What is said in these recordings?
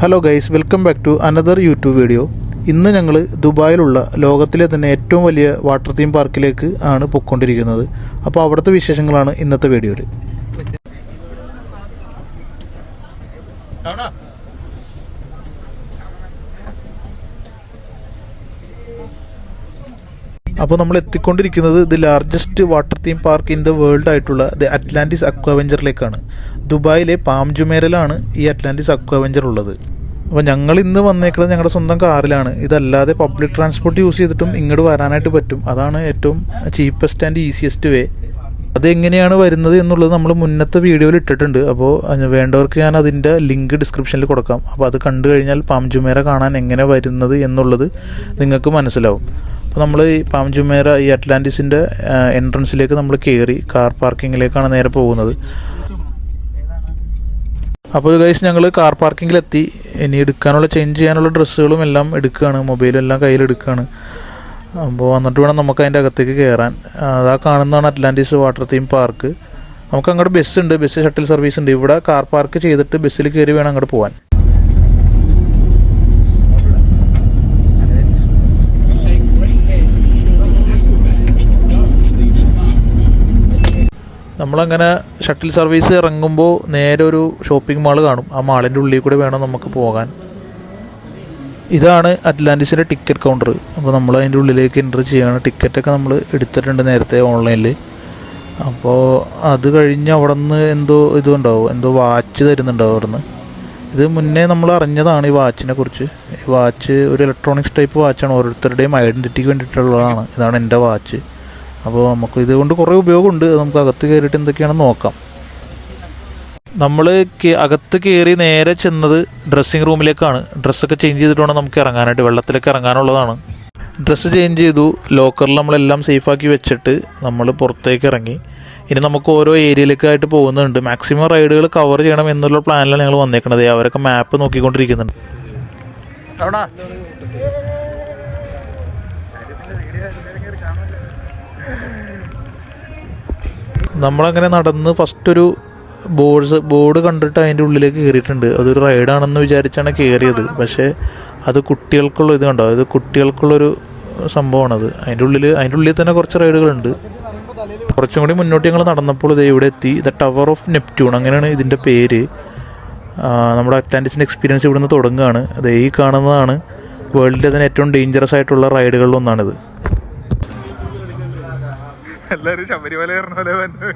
Hello guys, welcome back to another YouTube video. ഇന്ന് ഞങ്ങൾ ദുബായിലുള്ള ലോകത്തിലെ തന്നെ ഏറ്റവും വലിയ വാട്ടർ തീം പാർക്കിലേക്ക് ആണ് പൊയ്ക്കൊണ്ടിരിക്കുന്നത്. അപ്പോൾ അവിടുത്തെ വിശേഷങ്ങളാണ് ഇന്നത്തെ വീഡിയോയിൽ. അപ്പോൾ നമ്മൾ എത്തിക്കൊണ്ടിരിക്കുന്നത് the largest water theme park in the world ആയിട്ടുള്ള ദി അറ്റ്ലാന്റിസ് അക്വാവെഞ്ചറിലേക്കാണ്. ദുബായിലെ പാം ജുമേരയിലാണ് ഈ അറ്റ്ലാന്റിസ് അക്വാവെഞ്ചർ ഉള്ളത്. അപ്പോൾ ഞങ്ങൾ ഇന്ന് വന്നേക്കുന്നത് ഞങ്ങളുടെ സ്വന്തം കാറിലാണ്. ഇതല്ലാതെ പബ്ലിക് ട്രാൻസ്പോർട്ട് യൂസ് ചെയ്തിട്ടും ഇങ്ങോട്ട് വരാനായിട്ട് പറ്റും. അതാണ് ഏറ്റവും ചീപ്പസ്റ്റ് ആൻഡ് ഈസിയസ്റ്റ് വേ. അതെങ്ങനെയാണ് വരുന്നത് എന്നുള്ളത് നമ്മൾ മുന്നത്തെ വീഡിയോയിൽ ഇട്ടിട്ടുണ്ട്. അപ്പോൾ വേണ്ടവർക്ക് ഞാൻ അതിൻ്റെ ലിങ്ക് ഡിസ്ക്രിപ്ഷനിൽ കൊടുക്കാം. അപ്പോൾ അത് കണ്ടു കഴിഞ്ഞാൽ പാം ജുമേര കാണാൻ എങ്ങനെ വരുന്നത് എന്നുള്ളത് നിങ്ങൾക്ക് മനസ്സിലാവും. അപ്പോൾ നമ്മൾ ഈ പാം ജുമേര ഈ അറ്റ്ലാന്റിസിൻ്റെ എൻട്രൻസിലേക്ക് നമ്മൾ കയറി കാർ പാർക്കിങ്ങിലേക്കാണ് നേരെ പോകുന്നത്. അപ്പോൾ ഗൈസ്, ഞങ്ങൾ കാർ പാർക്കിങ്ങിലെത്തി. ഇനി എടുക്കാനുള്ള ചേഞ്ച് ചെയ്യാനുള്ള ഡ്രസ്സുകളും എല്ലാം എടുക്കുകയാണ്, മൊബൈലും എല്ലാം കയ്യിലെടുക്കുകയാണ്. അപ്പോൾ വന്നിട്ട് വേണം നമുക്ക് അതിൻ്റെ അകത്തേക്ക് കയറാൻ. അതാ കാണുന്നതാണ് അറ്റ്ലാന്റിസ് വാട്ടർ തീം പാർക്ക്. നമുക്ക് അങ്ങോട്ട് ബസ് ഉണ്ട്, ബസ് ഷട്ടിൽ സർവീസ് ഉണ്ട്. ഇവിടെ കാർ പാർക്ക് ചെയ്തിട്ട് ബസ്സിൽ കയറി വേണം അങ്ങോട്ട് പോകാൻ. നമ്മളങ്ങനെ ഷട്ടിൽ സർവീസ് ഇറങ്ങുമ്പോൾ നേരെ ഒരു ഷോപ്പിംഗ് മാൾ കാണും. ആ മാളിൻ്റെ ഉള്ളിൽ കൂടെ വേണം നമുക്ക് പോകാൻ. ഇതാണ് അറ്റ്ലാന്റിസിൻ്റെ ടിക്കറ്റ് കൗണ്ടർ. അപ്പോൾ നമ്മൾ അതിൻ്റെ ഉള്ളിലേക്ക് എൻ്റർ ചെയ്യുകയാണ്. ടിക്കറ്റൊക്കെ നമ്മൾ എടുത്തിട്ടുണ്ട് നേരത്തെ ഓൺലൈനിൽ. അപ്പോൾ അത് കഴിഞ്ഞ് അവിടെ നിന്ന് എന്തോ ഇതുണ്ടാവും, എന്തോ വാച്ച് തരുന്നുണ്ടാവും അവിടെ നിന്ന്. ഇത് മുന്നേ നമ്മൾ അറിഞ്ഞതാണ് ഈ വാച്ചിനെ കുറിച്ച്. ഈ വാച്ച് ഒരു ഇലക്ട്രോണിക്സ് ടൈപ്പ് വാച്ചാണ്, ഓരോരുത്തരുടെയും ഐഡൻറ്റിറ്റിക്ക് വേണ്ടിയിട്ടുള്ളതാണ്. ഇതാണ് എൻ്റെ വാച്ച്. അപ്പോൾ നമുക്ക് ഇതുകൊണ്ട് കുറേ ഉപയോഗമുണ്ട്. നമുക്ക് അകത്ത് കയറിയിട്ട് എന്തൊക്കെയാണെന്ന് നോക്കാം. നമ്മൾ അകത്ത് കയറി നേരെ ചെന്നത് ഡ്രസ്സിങ് റൂമിലേക്കാണ്. ഡ്രസ്സൊക്കെ ചേഞ്ച് ചെയ്തിട്ട് വേണം നമുക്ക് ഇറങ്ങാനായിട്ട്. വെള്ളത്തിലേക്ക് ഇറങ്ങാനുള്ളതാണ്. ഡ്രസ്സ് ചേഞ്ച് ചെയ്തു, ലോക്കറിൽ നമ്മളെല്ലാം സേഫാക്കി വെച്ചിട്ട് നമ്മൾ പുറത്തേക്ക് ഇറങ്ങി. ഇനി നമുക്ക് ഓരോ ഏരിയയിലേക്കായിട്ട് പോകുന്നുണ്ട്. മാക്സിമം റൈഡുകൾ കവർ ചെയ്യണം എന്നുള്ള പ്ലാനിലാണ് ഞങ്ങൾ വന്നേക്കുന്നത്. അവരൊക്കെ മാപ്പ് നോക്കിക്കൊണ്ടിരിക്കുന്നുണ്ട്. അവിടെ നമ്മളങ്ങനെ നടന്ന് ഫസ്റ്റ് ഒരു ബോർഡ് കണ്ടിട്ട് അതിൻ്റെ ഉള്ളിലേക്ക് കയറിയിട്ടുണ്ട്. അതൊരു റൈഡാണെന്ന് വിചാരിച്ചാണ് കയറിയത്. പക്ഷേ അത് കുട്ടികൾക്കുള്ള ഇത് കണ്ടോ, ഇത് കുട്ടികൾക്കുള്ളൊരു സംഭവമാണത്. അതിൻ്റെ ഉള്ളിൽ തന്നെ കുറച്ച് റൈഡുകളുണ്ട്. കുറച്ചും കൂടി മുന്നോട്ട് ഞങ്ങൾ നടന്നപ്പോൾ ഇത് ഇവിടെ എത്തി. ദ ടവർ ഓഫ് നെപ്റ്റ്യൂൺ, അങ്ങനെയാണ് ഇതിൻ്റെ പേര്. നമ്മുടെ അറ്റ്ലാന്റിസിൻ്റെ എക്സ്പീരിയൻസ് ഇവിടുന്ന് തുടങ്ങുകയാണ്. അത് ഈ കാണുന്നതാണ് വേൾഡിലെ തന്നെ ഏറ്റവും ഡേഞ്ചറസ് ആയിട്ടുള്ള റൈഡുകളിലൊന്നാണിത്. എല്ലാവരും ശബരിമല കയറുന്ന പോലെ തന്നെ.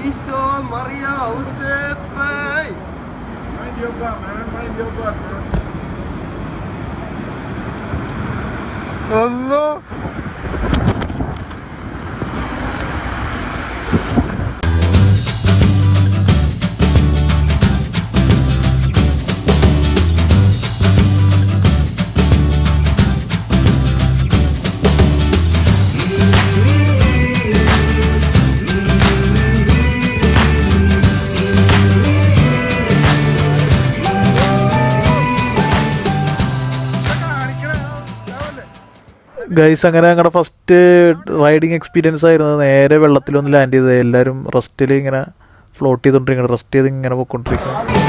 Isha Maria Josepe. Mind your butt, man. Mind your butt, man. Allah. Guys, അങ്ങനെ ഞങ്ങളുടെ ഫസ്റ്റ് റൈഡിങ് എക്സ്പീരിയൻസ് ആയിരുന്നു. നേരെ വെള്ളത്തിലൊന്ന് ലാൻഡ് ചെയ്തത്. എല്ലാവരും റെസ്റ്റിൽ ഇങ്ങനെ ഫ്ലോട്ട് ചെയ്തുകൊണ്ടിരിക്കണം, റെസ്റ്റ് ചെയ്ത് ഇങ്ങനെ പോയിക്കൊണ്ടിരിക്കണം.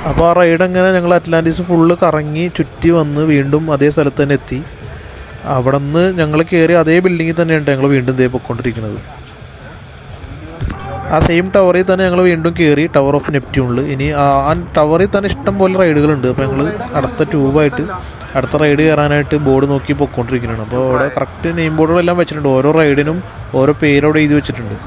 അപ്പോൾ ആ റൈഡ് അങ്ങനെ ഞങ്ങൾ അറ്റ്ലാന്റിസ് ഫുള്ള് കറങ്ങി ചുറ്റി വന്ന് വീണ്ടും അതേ സ്ഥലത്ത് തന്നെ എത്തി. അവിടെ നിന്ന് ഞങ്ങൾ കയറി അതേ ബിൽഡിങ്ങിൽ തന്നെയാണ് ഞങ്ങൾ വീണ്ടും ഇതേ പൊയ്ക്കൊണ്ടിരിക്കുന്നത്. ആ സെയിം ടവറിൽ തന്നെ ഞങ്ങൾ വീണ്ടും കയറി ടവർ ഓഫ് നെപ്റ്റ്യൂണിൽ. ഇനി ആ ടവറിൽ തന്നെ ഇഷ്ടം പോലെ റൈഡുകളുണ്ട്. അപ്പോൾ ഞങ്ങൾ അടുത്ത ട്യൂബായിട്ട് അടുത്ത റൈഡ് കയറാനായിട്ട് ബോർഡ് നോക്കി പൊയ്ക്കൊണ്ടിരിക്കുന്നതാണ്. അപ്പോൾ അവിടെ കറക്റ്റ് നെയിം ബോർഡുകളെല്ലാം വെച്ചിട്ടുണ്ട്. ഓരോ റൈഡിനും ഓരോ പേരവിടെ എഴുതി വെച്ചിട്ടുണ്ട്.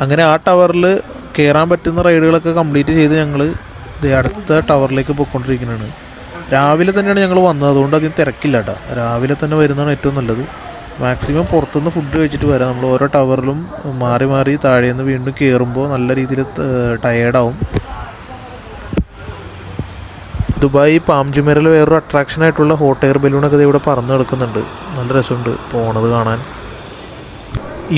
അങ്ങനെ ആ ടവറിൽ കയറാൻ പറ്റുന്ന റൈഡുകളൊക്കെ കംപ്ലീറ്റ് ചെയ്ത് ഞങ്ങൾ അടുത്ത ടവറിലേക്ക് പോയിക്കൊണ്ടിരിക്കുന്നതാണ്. രാവിലെ തന്നെയാണ് ഞങ്ങൾ വന്നത്, അതുകൊണ്ട് അധികം തിരക്കില്ല കേട്ടോ. രാവിലെ തന്നെ വരുന്നതാണ് ഏറ്റവും നല്ലത്. മാക്സിമം പുറത്തുനിന്ന് ഫുഡ് കഴിച്ചിട്ട് വരാം. നമ്മൾ ഓരോ ടവറിലും മാറി മാറി താഴേന്ന് വീണ്ടും കയറുമ്പോൾ നല്ല രീതിയിൽ ടയേർഡാവും. ദുബായ് പാം ജുമേറയിൽ വേറൊരു അട്രാക്ഷനായിട്ടുള്ള ഹോട്ട് എയർ ബലൂണൊക്കെ ഇവിടെ പറന്ന് കിടക്കുന്നുണ്ട്. നല്ല രസമുണ്ട് പോണത് കാണാൻ.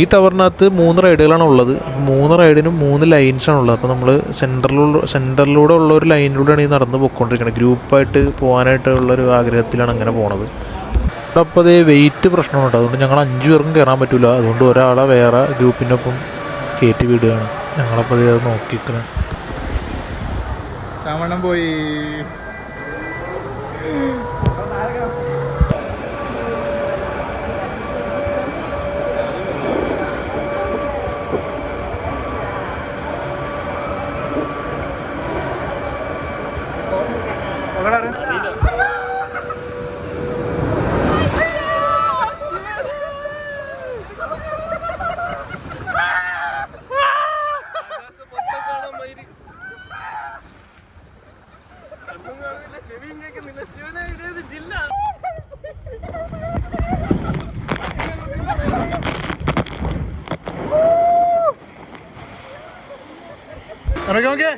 ഈ ടവറിനകത്ത് 3 റൈഡുകളാണ് ഉള്ളത്. 3 റൈഡിനും 3 ലൈൻസാണ് ഉള്ളത്. അപ്പോൾ നമ്മൾ സെൻറ്ററിലൂടെ ഉള്ള ഒരു ലൈനിലൂടെയാണ് ഈ നടന്ന് പോയിക്കൊണ്ടിരിക്കുന്നത്. ഗ്രൂപ്പായിട്ട് പോകാനായിട്ടുള്ളൊരു ആഗ്രഹത്തിലാണ് അങ്ങനെ പോണത്. അപ്പോൾ അത് വെയിറ്റ് പ്രശ്നമുണ്ട്. അതുകൊണ്ട് ഞങ്ങൾ 5 പേർക്കും കയറാൻ പറ്റില്ല. അതുകൊണ്ട് ഒരാളെ വേറെ ഗ്രൂപ്പിൻ്റെ ഒപ്പം കയറ്റി വിടുകയാണ്. ഞങ്ങളപ്പോൾ അത് നോക്കിക്കുന്നത്. ശ്യാമണ്ണം പോയി. Okay.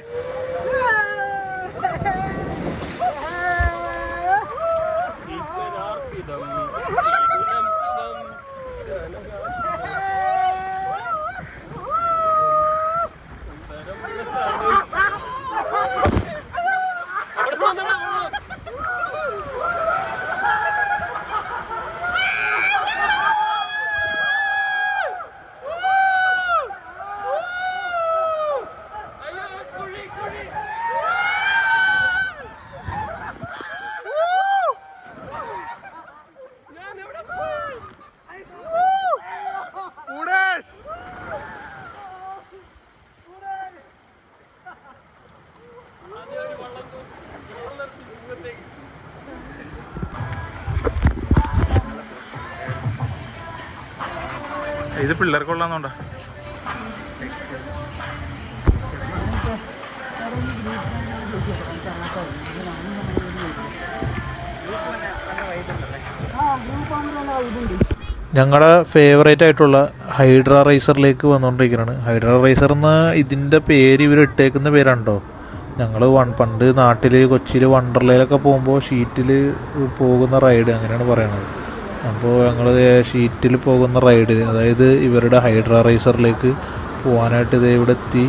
ഇത് പിള്ളേർക്കുള്ളതുകൊണ്ടാ. ഞങ്ങളുടെ ഫേവറേറ്റ് ആയിട്ടുള്ള ഹൈഡ്ര റൈസറിലേക്ക് വന്നുകൊണ്ടിരിക്കുകയാണ്. ഹൈഡ്ര റൈസർ എന്ന ഇതിൻ്റെ പേര് ഇവർ ഇട്ടേക്കുന്ന പേരാണ്ടോ. ഞങ്ങൾ പണ്ട് നാട്ടിൽ കൊച്ചിയിൽ വണ്ടർലയിലൊക്കെ പോകുമ്പോൾ ഷീറ്റിൽ പോകുന്ന റൈഡ് അങ്ങനെയാണ് പറയണത്. അപ്പോൾ ഞങ്ങൾ ഷീറ്റിൽ പോകുന്ന റൈഡിൽ, അതായത് ഇവരുടെ ഹൈഡ്ര റൈസറിലേക്ക് പോകാനായിട്ട് ഇത് ഇവിടെ എത്തി.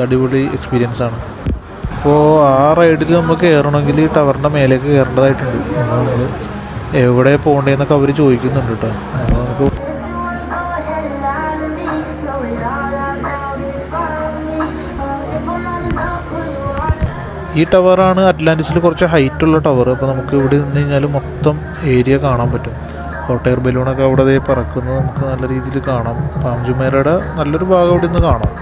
അടിപൊളി എക്സ്പീരിയൻസ് ആണ്. അപ്പോൾ ആ റൈഡിൽ നമ്മൾ കയറണമെങ്കിൽ ടവറിൻ്റെ മേലേക്ക് കയറേണ്ടതായിട്ടുണ്ട്. നമ്മൾ എവിടെ പോകേണ്ടതെന്നൊക്കെ അവർ ചോദിക്കുന്നുണ്ട് കേട്ടോ. അപ്പോൾ നമുക്ക് ഈ ടവറാണ് അറ്റ്ലാന്റിസിൽ കുറച്ച് ഹൈറ്റുള്ള ടവർ. അപ്പോൾ നമുക്ക് ഇവിടെ നിന്ന് കഴിഞ്ഞാൽ മൊത്തം ഏരിയ കാണാൻ പറ്റും. ഹോട്ട് എയർ ബലൂണൊക്കെ അവിടെ പറക്കുന്നത് നമുക്ക് നല്ല രീതിയിൽ കാണാം. പാം ജുമേറയുടെ നല്ലൊരു ഭാഗം ഇവിടെ നിന്ന് കാണാം.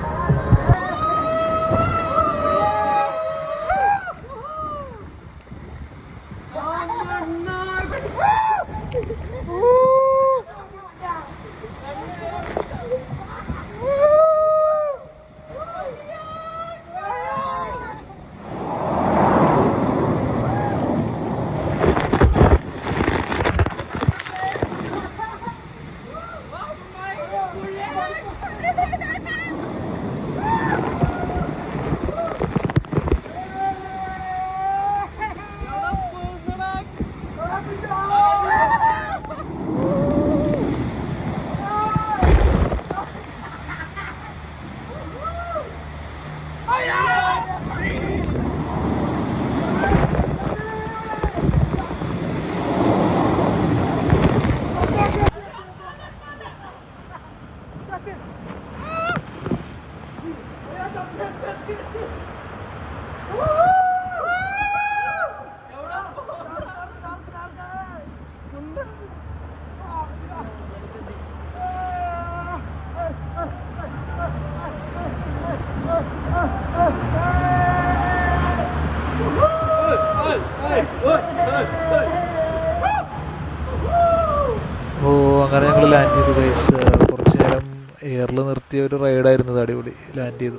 ഓ അങ്ങനെ ഞങ്ങൾ ലാൻഡ് ചെയ്തു ഗൈസ്. കുറച്ച് നേരം എയറിൽ നിർത്തിയ ഒരു റൈഡായിരുന്നു ഇത്. അടിപൊളി ലാൻഡ് ചെയ്തു,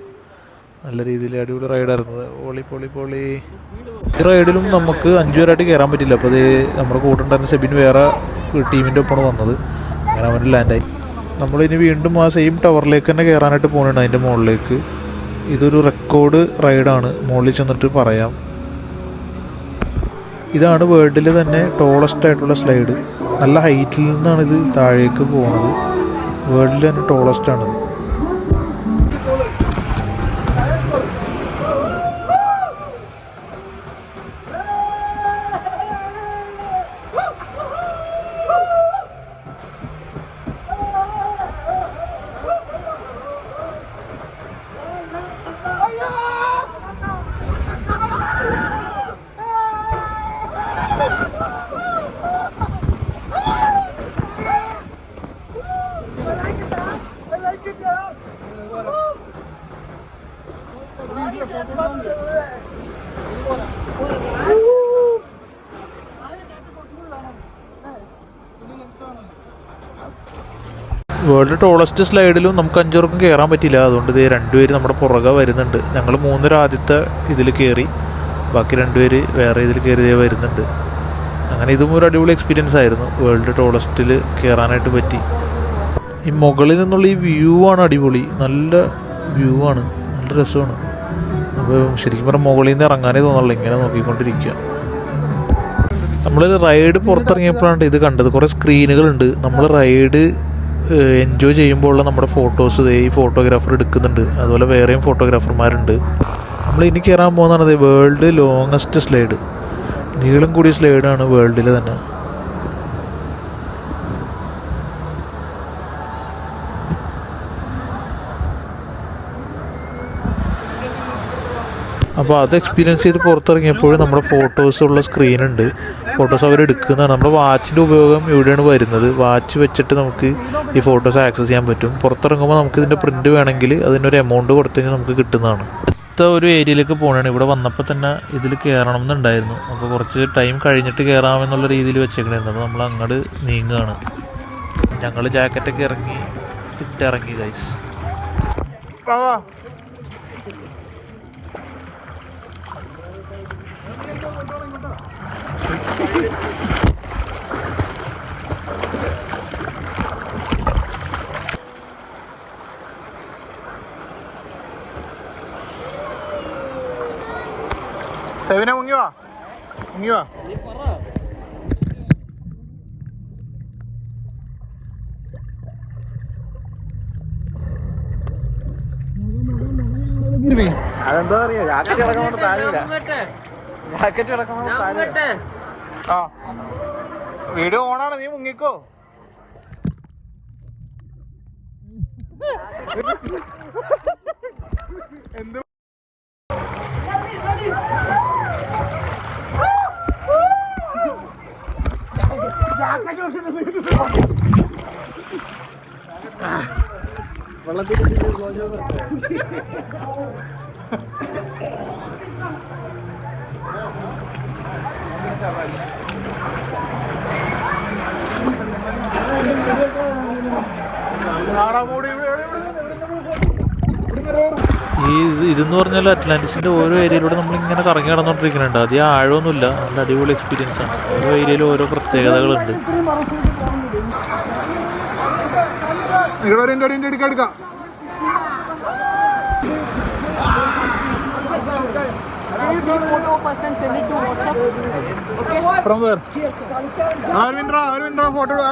നല്ല രീതിയിൽ അടിപൊളി റൈഡായിരുന്നത്. പൊളി പൊളി പൊളി. ഈ റൈഡിലും നമുക്ക് 5 പേരായിട്ട് കയറാൻ പറ്റില്ല. അപ്പോൾ അത് നമ്മുടെ കൂടെ ഉണ്ടായിരുന്ന സെബിൻ വേറെ ടീമിൻ്റെ ഒപ്പമാണ് വന്നത്. അങ്ങനെ അവന് ലാൻഡായി. നമ്മളിനി വീണ്ടും ആ സെയിം ടവറിലേക്ക് തന്നെ കയറാനായിട്ട് പോകുന്നുണ്ട്, അതിൻ്റെ മുകളിലേക്ക്. ഇതൊരു റെക്കോർഡ് റൈഡാണ്, മുകളിൽ ചെന്നിട്ട് പറയാം. ഇതാണ് വേൾഡിൽ തന്നെ ടോളസ്റ്റ് ആയിട്ടുള്ള സ്ലൈഡ്. നല്ല ഹൈറ്റിൽ നിന്നാണ് ഇത് താഴേക്ക് പോകുന്നത്. വേൾഡിൽ തന്നെ ടോളസ്റ്റ് ആണിത്. വേൾഡ് ടോളസ്റ്റ് സ്ലൈഡിലും നമുക്ക് 5 പേർക്കും കയറാൻ പറ്റില്ല. അതുകൊണ്ട് ഇത് 2 പേര് നമ്മുടെ പുറകെ വരുന്നുണ്ട്. ഞങ്ങൾ 3 പേര് ആദ്യത്തെ ഇതിൽ കയറി, ബാക്കി 2 പേര് വേറെ ഇതിൽ കയറി വരുന്നുണ്ട്. അങ്ങനെ ഇതും ഒരു അടിപൊളി എക്സ്പീരിയൻസ് ആയിരുന്നു. വേൾഡ് ടോളസ്റ്റിൽ കയറാനായിട്ട് പറ്റി. ഈ മുകളിൽ നിന്നുള്ള ഈ വ്യൂ ആണ് അടിപൊളി. നല്ല വ്യൂ ആണ്, നല്ല രസമാണ്. അപ്പോൾ ശരിക്കും പറഞ്ഞാൽ മുകളിൽ നിന്ന് ഇറങ്ങാനേ തോന്നുള്ളൂ, ഇങ്ങനെ നോക്കിക്കൊണ്ടിരിക്കുക. നമ്മൾ റൈഡ് പുറത്തിറങ്ങിയപ്പോഴാണ് ഇത് കണ്ടത്. കുറേ സ്ക്രീനുകളുണ്ട്. നമ്മൾ റൈഡ് എൻജോയ് ചെയ്യുമ്പോൾ ഉള്ള നമ്മുടെ ഫോട്ടോസ് ഈ ഫോട്ടോഗ്രാഫർ എടുക്കുന്നുണ്ട്. അതുപോലെ വേറെയും ഫോട്ടോഗ്രാഫർമാരുണ്ട്. നമ്മൾ ഇനി കയറാൻ പോകുന്നതാണ് വേൾഡ് ലോങ്ങസ്റ്റ് സ്ലൈഡ്. നീളം കൂടിയ സ്ലൈഡാണ് വേൾഡിൽ തന്നെ. അപ്പോൾ അത് എക്സ്പീരിയൻസ് ചെയ്ത് പുറത്തിറങ്ങിയപ്പോൾ നമ്മുടെ ഫോട്ടോസുള്ള സ്ക്രീനുണ്ട്. ഫോട്ടോസ് അവരെടുക്കുന്നതാണ്. നമ്മുടെ വാച്ചിൻ്റെ ഉപയോഗം ഇവിടെയാണ് വരുന്നത്. വാച്ച് വെച്ചിട്ട് നമുക്ക് ഈ ഫോട്ടോസ് ആക്സസ് ചെയ്യാൻ പറ്റും. പുറത്തിറങ്ങുമ്പോൾ നമുക്ക് ഇതിൻ്റെ പ്രിൻറ്റ് വേണമെങ്കിൽ അതിനൊരു എമൗണ്ട് കൊടുത്തു കഴിഞ്ഞാൽ നമുക്ക് കിട്ടുന്നതാണ്. അടുത്ത ഒരു ഏരിയയിലേക്ക് പോകണതാണ്. ഇവിടെ വന്നപ്പോൾ തന്നെ ഇതിൽ കയറണം എന്നുണ്ടായിരുന്നു. അപ്പോൾ കുറച്ച് ടൈം കഴിഞ്ഞിട്ട് കയറാമെന്നുള്ള രീതിയിൽ വെച്ചേക്കണായിരുന്നു. അപ്പോൾ നമ്മൾ അങ്ങോട്ട് നീങ്ങുകയാണ്. ഞങ്ങൾ ജാക്കറ്റൊക്കെ ഇട്ടിറങ്ങി ഗൈസ്. സെവിനെ മുങ്ങിവാ. അതെന്താ അറിയോ, ജാക്കറ്റ് കിടക്കുമ്പോൾ താഴെ. ജാക്കറ്റ് കിടക്കുമ്പോൾ താഴെ. ആ വീഡിയോ ഓണാണ്, നീ മുങ്ങിക്കോ. എന്ത് വെള്ളത്തിൽ ഇതെന്ന് പറഞ്ഞാൽ അറ്റ്ലാന്റിസിൻ്റെ ഓരോ ഏരിയയിലൂടെ നമ്മളിങ്ങനെ കറങ്ങി നടന്നുകൊണ്ടിരിക്കുന്നുണ്ട്. അധികം ആഴമൊന്നുമില്ല, നല്ല അടിപൊളി എക്സ്പീരിയൻസ് ആണ്. ഓരോ ഏരിയയിലും ഓരോ പ്രത്യേകതകളുണ്ട്. എടുക്കാം. ഫോട്ടോ എടുക്കാ.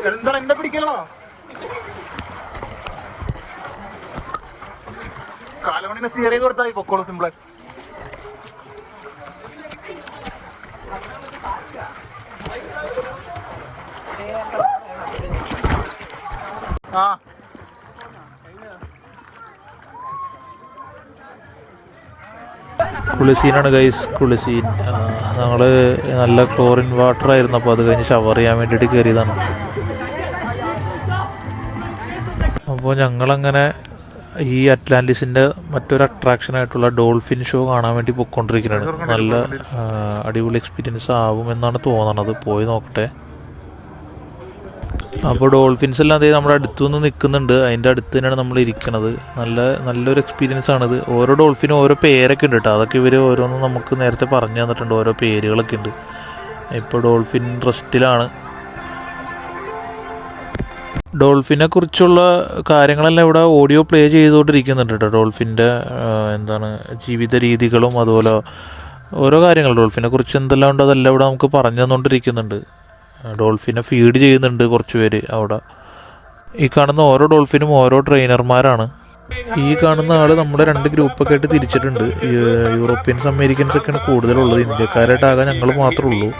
എന്താ എന്നെ പിടിക്കലോ? കാലമണിനെ സ്റ്റിയർ ചെയ്ത് കൊടുത്താൽ പൊക്കോളൂ, സിമ്പിള്. ആ കുളിസീനാണ് ഗൈസ്, കുളിസീൻ. ഞങ്ങൾ നല്ല ക്ലോറിൻ വാട്ടർ ആയിരുന്നു. അപ്പോൾ അത് കഴിഞ്ഞ് ഷവർ ചെയ്യാൻ വേണ്ടിയിട്ട് കയറിയതാണ്. അപ്പോൾ ഞങ്ങളങ്ങനെ ഈ അറ്റ്ലാന്റിസിൻ്റെ മറ്റൊരു അട്രാക്ഷനായിട്ടുള്ള ഡോൾഫിൻ ഷോ കാണാൻ വേണ്ടി പോയിക്കൊണ്ടിരിക്കുകയാണ്. നല്ല അടിപൊളി എക്സ്പീരിയൻസ് ആവുമെന്നാണ് തോന്നണത്. പോയി നോക്കട്ടെ. അപ്പോൾ ഡോൾഫിൻസ് എല്ലാം അതേ നമ്മുടെ അടുത്തുനിന്ന് നിൽക്കുന്നുണ്ട്. അതിൻ്റെ അടുത്ത് തന്നെയാണ് നമ്മൾ ഇരിക്കണത്. നല്ലൊരു എക്സ്പീരിയൻസ് ആണിത്. ഓരോ ഡോൾഫിനും ഓരോ പേരൊക്കെ ഉണ്ട് കേട്ടോ. അതൊക്കെ ഇവർ ഓരോന്നും നമുക്ക് നേരത്തെ പറഞ്ഞു തന്നിട്ടുണ്ട്. ഓരോ പേരുകളൊക്കെ ഉണ്ട്. ഇപ്പോൾ ഡോൾഫിൻ റെസ്റ്റിലാണ്. ഡോൾഫിനെ കുറിച്ചുള്ള കാര്യങ്ങളെല്ലാം ഇവിടെ ഓഡിയോ പ്ലേ ചെയ്തുകൊണ്ടിരിക്കുന്നുണ്ട് കേട്ടോ. ഡോൾഫിൻ്റെ ജീവിത രീതികളും അതുപോലെ ഓരോ കാര്യങ്ങൾ ഡോൾഫിനെ കുറിച്ച് എന്തെല്ലാം ഉണ്ട് അതെല്ലാം ഇവിടെ നമുക്ക് പറഞ്ഞു തന്നുകൊണ്ടിരിക്കുന്നുണ്ട്. ഡോൾഫിനെ ഫീഡ് ചെയ്യുന്നുണ്ട് കുറച്ച് പേര് അവിടെ. ഈ കാണുന്ന ഓരോ ഡോൾഫിനും ഓരോ ട്രെയിനർമാരാണ്. ഈ കാണുന്ന ആൾ നമ്മുടെ 2 ഗ്രൂപ്പൊക്കെ ആയിട്ട് തിരിച്ചിട്ടുണ്ട്. യൂറോപ്യൻസ് അമേരിക്കൻസ് ഒക്കെയാണ് കൂടുതലുള്ളത്. ഇന്ത്യക്കാരായിട്ടാകെ ഞങ്ങൾ മാത്രമേ ഉള്ളൂ.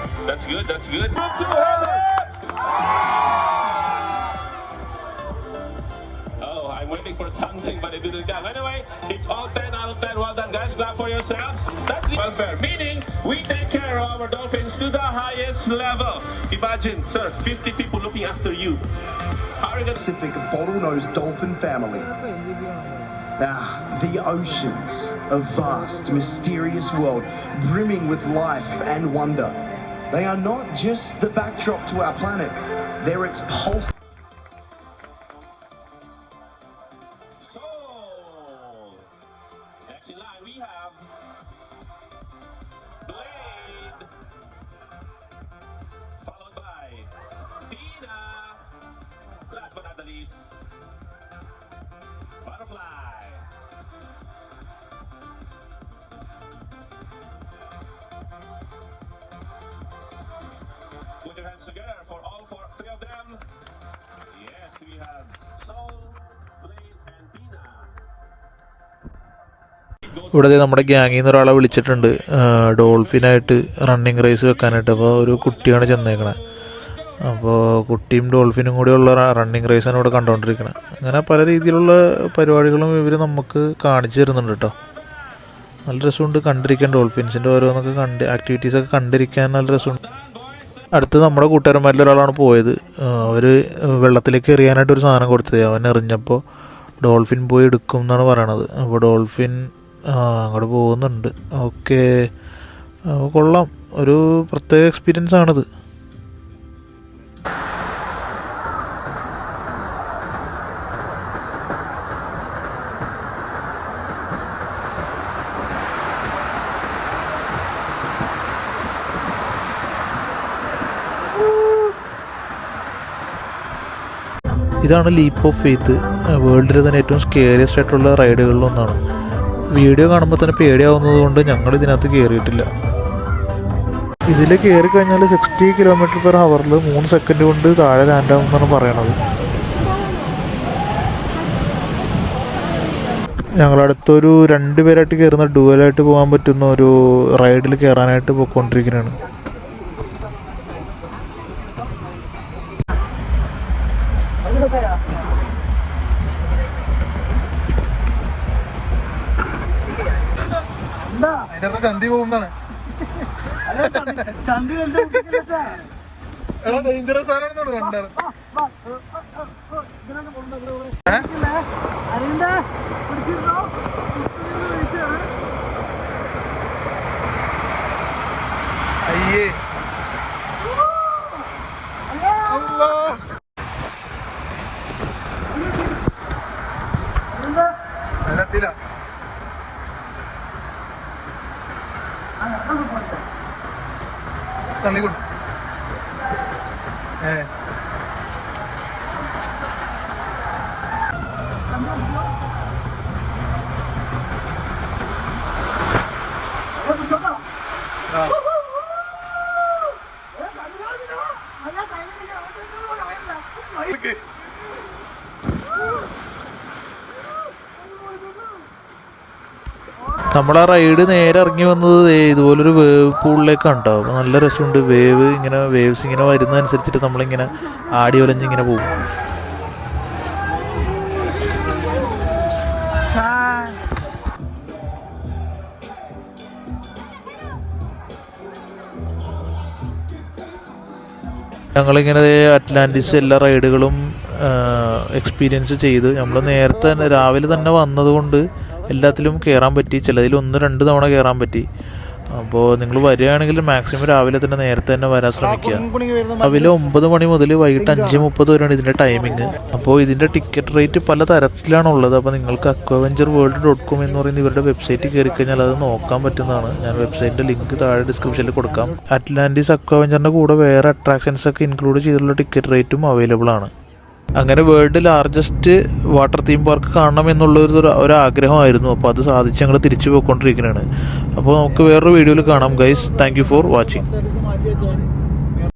For something, but it didn't come. Anyway, it's all 10 out of 10. Well done, guys. Clap for yourselves. That's the welfare. Meaning, we take care of our dolphins to the highest level. Imagine, sir, 50 people looking after you. How are you going to... Pacific bottlenose dolphin family. The oceans, a vast, mysterious world brimming with life and wonder. They are not just the backdrop to our planet. They're its pulse. Next in line we have Blade, followed by Tina, last but not the least, Butterfly. Put your hands together for all 3 of them. Yes, we have Soul, Blade and Tina. ഇവിടെ നമ്മുടെ ഗ്യാങ്ങിൽ നിന്ന് ഒരാളെ വിളിച്ചിട്ടുണ്ട് ഡോൾഫിനായിട്ട് running raise വെക്കാനായിട്ട്. അപ്പോൾ ഒരു കുട്ടിയാണ് ചെന്നേക്കണത്. അപ്പോൾ കുട്ടിയും ഡോൾഫിനും കൂടിയുള്ള റണ്ണിങ് റേസാണ് ഇവിടെ കണ്ടുകൊണ്ടിരിക്കുന്നത്. അങ്ങനെ പല രീതിയിലുള്ള പരിപാടികളും ഇവർ നമുക്ക് കാണിച്ചു തരുന്നുണ്ട് കേട്ടോ. നല്ല രസമുണ്ട് കണ്ടിരിക്കാൻ. ഡോൾഫിൻസിൻ്റെ ഓരോന്നൊക്കെ ആക്ടിവിറ്റീസൊക്കെ കണ്ടിരിക്കാൻ നല്ല രസമുണ്ട്. അടുത്ത് നമ്മുടെ കൂട്ടുകാരന്മാരിൽ ഒരാളാണ് പോയത്. അവർ വെള്ളത്തിലേക്ക് എറിയാനായിട്ട് ഒരു സാധനം കൊടുത്തത്. അവൻ എറിഞ്ഞപ്പോൾ ഡോൾഫിൻ പോയി എടുക്കും എന്നാണ് പറയണത്. അപ്പോൾ ഡോൾഫിൻ അങ്ങോട്ട് പോകുന്നുണ്ട്. ഓക്കെ, കൊള്ളാം. ഒരു പ്രത്യേക എക്സ്പീരിയൻസ് ആണിത്. ഇതാണ് ലീപ്പ് ഓഫ് ഫെയ്ത്ത്. വേൾഡിലെ തന്നെ ഏറ്റവും സ്കേറിയസ്റ്റ് ആയിട്ടുള്ള റൈഡുകളിലൊന്നാണ്. വീഡിയോ കാണുമ്പോൾ തന്നെ പേടിയാവുന്നത് കൊണ്ട് ഞങ്ങൾ ഇതിനകത്ത് കയറിയിട്ടില്ല. ഇതിൽ കയറി കഴിഞ്ഞാൽ 60 km/h 3 സെക്കൻഡ് കൊണ്ട് താഴെ ലാൻഡാവും എന്നാണ് പറയണത്. ഞങ്ങളടുത്തൊരു 2 പേരായിട്ട് കയറുന്ന ഡുവലായിട്ട് പോകാൻ പറ്റുന്ന ഒരു റൈഡിൽ കയറാനായിട്ട് പോയിക്കൊണ്ടിരിക്കുന്നതാണ്. ചന്തി പോകുന്നതാണ്. ഡേഞ്ചറസ് ആണെന്നാണ് കണ്ടത്. അയ്യേ വെള്ളത്തില തള്ളിക്കൊണ്ടു. നമ്മളാ റൈഡ് നേരെ ഇറങ്ങി വന്നത് ഇതുപോലൊരു വേവ് പൂളിലേക്കാണ് കേട്ടോ. അപ്പോൾ നല്ല രസമുണ്ട്. വേവ്സ് ഇങ്ങനെ വരുന്നതനുസരിച്ചിട്ട് നമ്മളിങ്ങനെ ആടി ഒലഞ്ഞിങ്ങനെ പോകും. ഞങ്ങളിങ്ങനെ അറ്റ്ലാന്റിസ് എല്ലാ റൈഡുകളും എക്സ്പീരിയൻസ് ചെയ്ത് നമ്മൾ നേരത്തെ തന്നെ രാവിലെ തന്നെ വന്നതുകൊണ്ട് എല്ലാത്തിലും കയറാൻ പറ്റി. ചിലതിൽ 1-2 തവണ കയറാൻ പറ്റി. അപ്പോൾ നിങ്ങൾ വരികയാണെങ്കിൽ മാക്സിമം രാവിലെ തന്നെ നേരത്തെ തന്നെ വരാൻ ശ്രമിക്കുക. രാവിലെ 9 മണി മുതൽ വൈകിട്ട് 5:30 വരെയാണ് ഇതിൻ്റെ ടൈമിങ്. അപ്പോൾ ഇതിൻ്റെ ടിക്കറ്റ് റേറ്റ് പല തരത്തിലാണുള്ളത്. അപ്പോൾ നിങ്ങൾക്ക് aquaventureworld.com എന്ന് പറയുന്ന ഇവരുടെ വെബ്സൈറ്റ് കയറി കഴിഞ്ഞാൽ അത് നോക്കാൻ പറ്റുന്നതാണ്. ഞാൻ വെബ്സൈറ്റിൻ്റെ ലിങ്ക് താഴെ ഡിസ്ക്രിപ്ഷനിൽ കൊടുക്കാം. അറ്റ്ലാന്റിസ് അക്വാവെഞ്ചറിൻ്റെ കൂടെ വേറെ അട്രാക്ഷൻസ് ഒക്കെ ഇൻക്ലൂഡ് ചെയ്തിട്ടുള്ള ടിക്കറ്റ് റേറ്റും അവൈലബിൾ ആണ്. അങ്ങനെ world largest water theme park കാണണം എന്നുള്ളൊരു ആഗ്രഹമായിരുന്നു. അപ്പോൾ അത് സാധിച്ച് ഞങ്ങൾ തിരിച്ചു പോയിക്കൊണ്ടിരിക്കുന്നതാണ്. അപ്പോൾ നമുക്ക് വേറൊരു വീഡിയോയിൽ കാണാം guys. Thank you for watching.